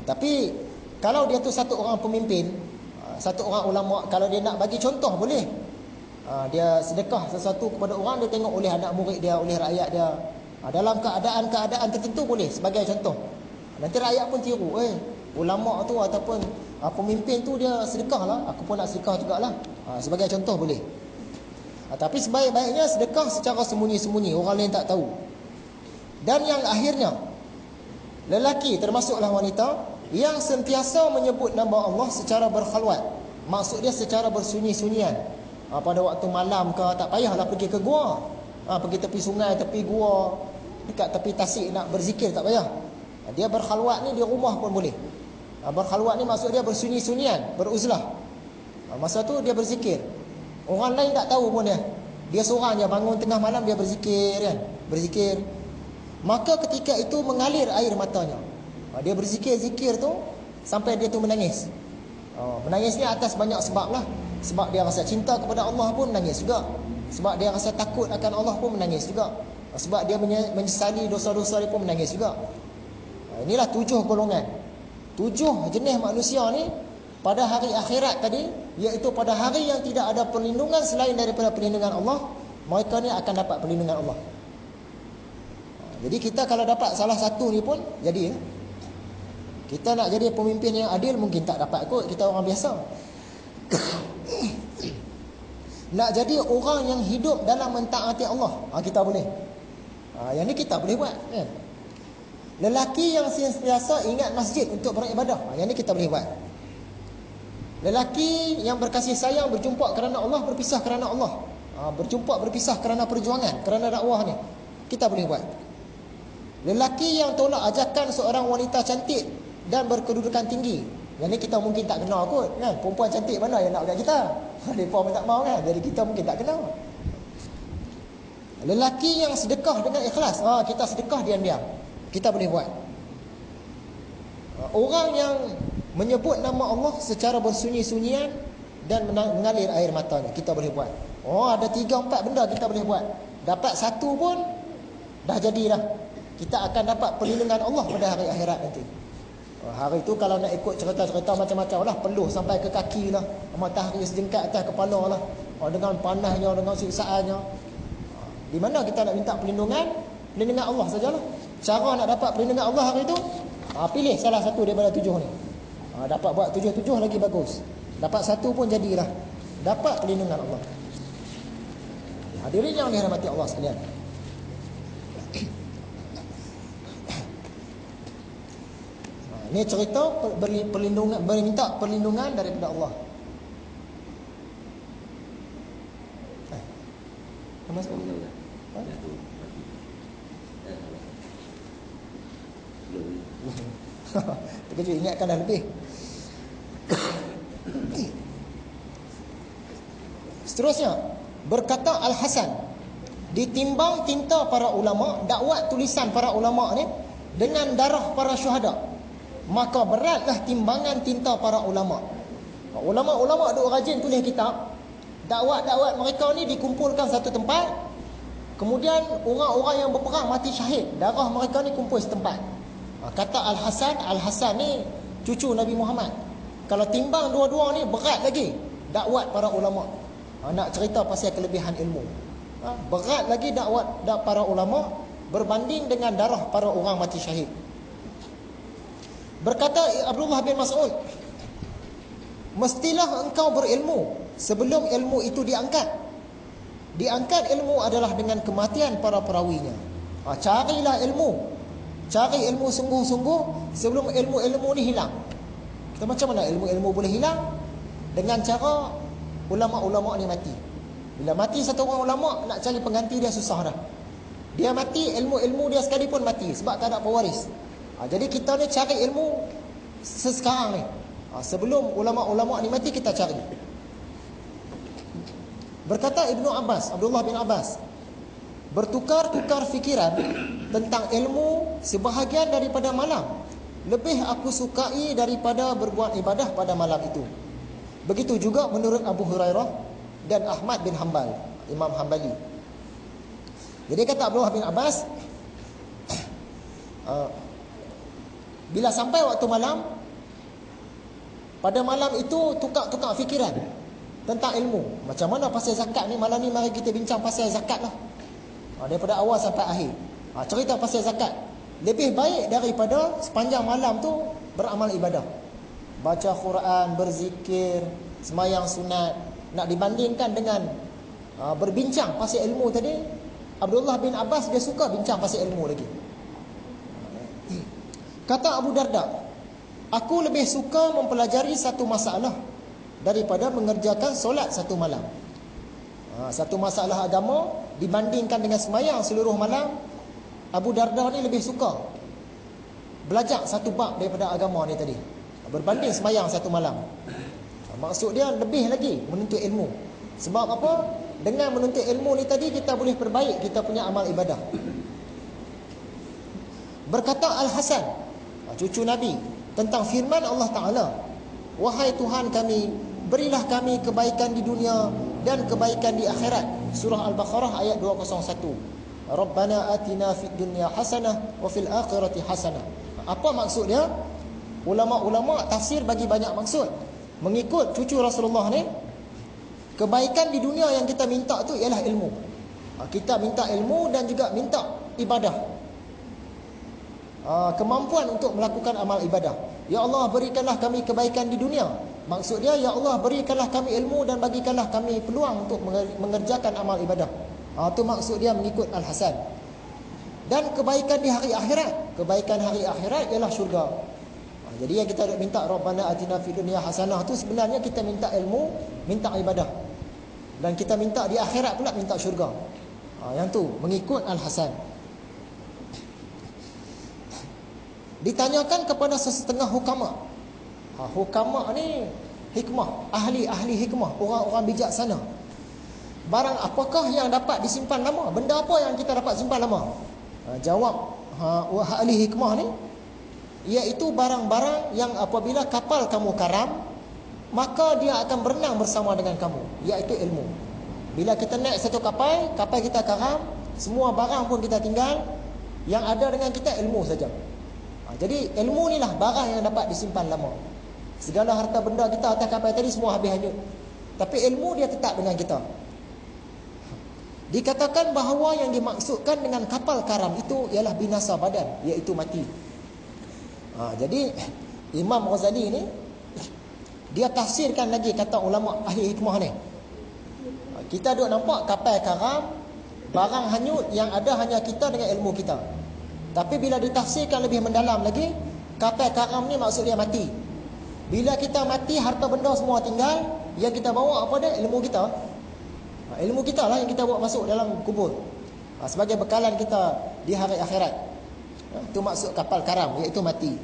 Tapi kalau dia tu satu orang pemimpin, satu orang ulama, kalau dia nak bagi contoh boleh. Dia sedekah sesuatu kepada orang, dia tengok oleh anak murid dia, oleh rakyat dia, dalam keadaan tertentu boleh sebagai contoh. Nanti rakyat pun tiru, ulama tu ataupun pemimpin tu dia sedekah lah, aku pun nak sedekah jugalah. Sebagai contoh boleh. Tapi sebaik-baiknya sedekah secara sembunyi-sembunyi, orang lain tak tahu. Dan yang akhirnya, lelaki termasuklah wanita yang sentiasa menyebut nama Allah secara berkhalwat. Maksud dia secara bersunyi-sunyian. Pada waktu malam ke, tak payahlah pergi ke gua. Pergi tepi sungai, tepi gua, dekat tepi tasik nak berzikir, tak payah. Dia berkhalwat ni di rumah pun boleh. Berkhalwat ni maksud dia bersunyi-sunyian, beruzlah. Masa tu dia berzikir. Orang lain tak tahu pun dia. Dia seorang je bangun tengah malam dia berzikir kan. Berzikir. Maka ketika itu mengalir air matanya. Dia berzikir-zikir tu sampai dia tu menangis. Menangis ni atas banyak sebab lah. Sebab dia rasa cinta kepada Allah pun menangis juga. Sebab dia rasa takut akan Allah pun menangis juga. Sebab dia menyesali dosa-dosa dia pun menangis juga. Inilah 7 golongan. 7 jenis manusia ni pada hari akhirat tadi, iaitu pada hari yang tidak ada perlindungan selain daripada perlindungan Allah, mereka ni akan dapat perlindungan Allah. Jadi kita kalau dapat salah satu ni pun jadi. Kita nak jadi pemimpin yang adil mungkin tak dapat kot, kita orang biasa. Nak jadi orang yang hidup dalam mentaati Allah, kita boleh. Yang ni kita boleh buat kan? Lelaki yang sentiasa ingat masjid untuk beribadah, yang ni kita boleh buat. Lelaki yang berkasih sayang berjumpa kerana Allah, berpisah kerana Allah. Berjumpa berpisah kerana perjuangan, kerana dakwah ni, kita boleh buat. Lelaki yang tolak ajakan seorang wanita cantik dan berkedudukan tinggi, yang ni kita mungkin tak kenal kot kan. Perempuan cantik mana yang nak dekat kita? Mereka pun tak mahu kan. Jadi kita mungkin tak kenal. Lelaki yang sedekah dengan ikhlas, kita sedekah diam-diam, kita boleh buat. Orang yang menyebut nama Allah secara bersunyi-sunyian dan mengalir air matanya, kita boleh buat. Ada 3-4 benda kita boleh buat. Dapat satu pun dah jadi dah. Kita akan dapat perlindungan Allah pada hari akhirat nanti. Hari itu kalau nak ikut cerita-cerita macam-macam lah, peluh sampai ke kaki lah, matahari sejengkat atas kepala lah, dengan panasnya, dengan siksaannya. Di mana kita nak minta perlindungan? Perlindungan Allah sajalah. Cara nak dapat perlindungan Allah hari itu, pilih salah satu daripada 7 ni. Dapat buat 7 lagi bagus. Dapat satu pun jadilah dapat perlindungan Allah. Hadirin yang dirahmati Allah sekalian, ini cerita perlindungan, minta perlindungan daripada Allah. Sama sekali. Terkejut, ingatkan dah lebih. Seterusnya, berkata Al-Hasan, ditimbang tinta para ulama, dakwat tulisan para ulama ni dengan darah para syuhada, maka beratlah timbangan tinta para ulama. Ulama-ulama duk rajin tulis kitab. Dakwat-dakwat mereka ni dikumpulkan satu tempat. Kemudian orang-orang yang berperang mati syahid, darah mereka ni kumpul setempat. Kata Al-Hasan ni cucu Nabi Muhammad. Kalau timbang dua-dua ni berat lagi dakwat para ulama. Nak cerita pasal kelebihan ilmu. Berat lagi dakwat para ulama berbanding dengan darah para orang mati syahid. Berkata Abdullah bin Mas'ud, mestilah engkau berilmu sebelum ilmu itu diangkat. Diangkat ilmu adalah dengan kematian para perawinya. Carilah ilmu. Cari ilmu sungguh-sungguh sebelum ilmu-ilmu ni hilang. Kita macam mana ilmu-ilmu boleh hilang? Dengan cara ulama-ulama ni mati. Bila mati satu orang ulama, nak cari pengganti dia susah dah. Dia mati, ilmu-ilmu dia sekali pun mati sebab tak ada pewaris. Jadi kita ni cari ilmu sekarang ni. Sebelum ulama-ulama ni mati, kita cari. Berkata Ibnu Abbas, Abdullah bin Abbas, bertukar-tukar fikiran tentang ilmu sebahagian daripada malam lebih aku sukai daripada berbuat ibadah pada malam itu. Begitu juga menurut Abu Hurairah dan Ahmad bin Hanbal, Imam Hanbali. Jadi kata Abdullah bin Abbas, bila sampai waktu malam, Pada malam itu tukar-tukar fikiran tentang ilmu. Macam mana pasal zakat ni? Malam ni mari kita bincang pasal zakat lah. Daripada awal sampai akhir. Cerita pasal zakat. Lebih baik daripada sepanjang malam tu beramal ibadah. Baca Quran, berzikir, semayang sunat. Nak dibandingkan dengan berbincang pasal ilmu tadi, Abdullah bin Abbas dia suka bincang pasal ilmu lagi. Kata Abu Darda, aku lebih suka mempelajari satu masalah daripada mengerjakan solat satu malam. Satu masalah agama dibandingkan dengan semayang seluruh malam, Abu Darda ni lebih suka belajar satu bab daripada agama ni tadi, berbanding semayang satu malam. Maksud dia lebih lagi menuntut ilmu. Sebab apa? Dengan menuntut ilmu ni tadi kita boleh perbaik kita punya amal ibadah. Berkata Al-Hasan, cucu Nabi, tentang firman Allah Ta'ala, wahai Tuhan kami, berilah kami kebaikan di dunia dan kebaikan di akhirat. Surah Al-Baqarah ayat 201. Rabbana atina fid dunya hasanah wa fil akhirati hasanah. Apa maksud dia? Ulama-ulama tafsir bagi banyak maksud. Mengikut cucu Rasulullah ni, kebaikan di dunia yang kita minta tu ialah ilmu. Kita minta ilmu dan juga minta ibadah. Kemampuan untuk melakukan amal ibadah. Ya Allah, berikanlah kami kebaikan di dunia. Maksud dia, ya Allah, berikanlah kami ilmu dan bagikanlah kami peluang untuk mengerjakan amal ibadah. Itu maksud dia mengikut Al-Hasan. Dan kebaikan di hari akhirat. Kebaikan hari akhirat ialah syurga. Jadi yang kita minta Rabbana atina fid dunya hasanah tu sebenarnya kita minta ilmu, minta ibadah. Dan kita minta di akhirat pula minta syurga. Yang tu mengikut Al-Hasan. Ditanyakan kepada sesetengah hukama. Hukama ni hikmah, ahli-ahli hikmah, orang-orang bijaksana. Barang apakah yang dapat disimpan lama? Benda apa yang kita dapat simpan lama? Jawab ahli hikmah ni, iaitu barang-barang yang apabila kapal kamu karam, maka dia akan berenang bersama dengan kamu, iaitu ilmu. Bila kita naik satu kapal kita karam, semua barang pun kita tinggal, yang ada dengan kita ilmu saja. Jadi ilmu ni lah barang yang dapat disimpan lama. Segala harta benda kita atas kapal tadi semua habis hanyut, tapi ilmu dia tetap dengan kita. Dikatakan bahawa yang dimaksudkan dengan kapal karam itu ialah binasa badan, iaitu mati. Jadi Imam Ghazali ni dia tafsirkan lagi kata ulama ahli hikmah ni. Kita duk nampak kapal karam, barang hanyut, yang ada hanya kita dengan ilmu kita. Tapi bila ditafsirkan lebih mendalam lagi, kapal karam ni maksud dia mati. Bila kita mati, harta benda semua tinggal, yang kita bawa apa dia? Ilmu kita. Ilmu kita lah yang kita bawa masuk dalam kubur, sebagai bekalan kita di hari akhirat. Itu maksud kapal karam, iaitu mati.